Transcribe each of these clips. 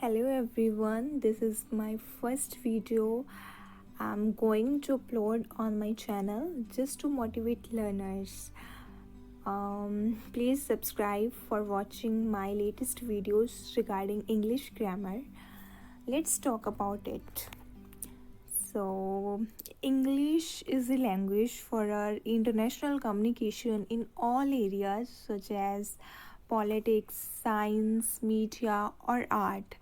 Hello everyone, this is my first video I'm going to upload on my channel just to motivate learners. Please subscribe for watching my latest videos regarding English grammar. Let's talk about it. So, English is a language for our international communication in all areas such as politics, science, media, or art.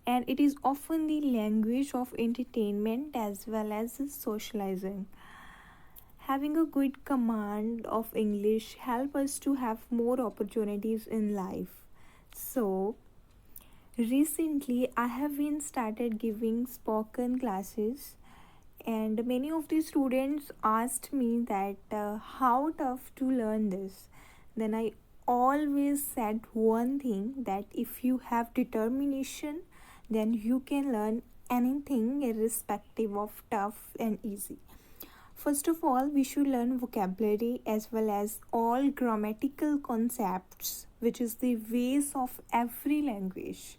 And it is often the language of entertainment as well as socializing. Having a good command of English help us to have more opportunities in life. So, recently I have been started giving spoken classes, and many of the students asked me that how tough to learn this. Then I always said one thing, that if you have determination, then you can learn anything irrespective of tough and easy. First of all, we should learn vocabulary as well as all grammatical concepts, which is the base of every language.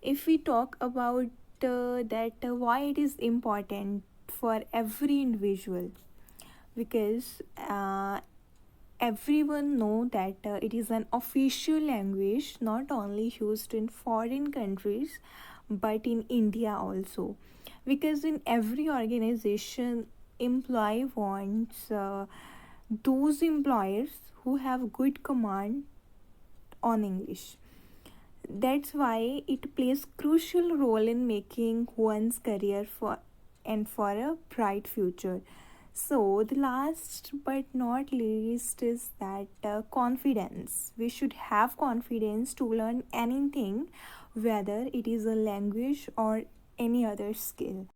If we talk about why it is important for every individual, because everyone know that it is an official language not only used in foreign countries but in India also, because in every organization employee wants those employers who have good command on English. That's why it plays crucial role in making one's career for a bright future. So the last but not least is that confidence. We should have confidence to learn anything, whether it is a language or any other skill.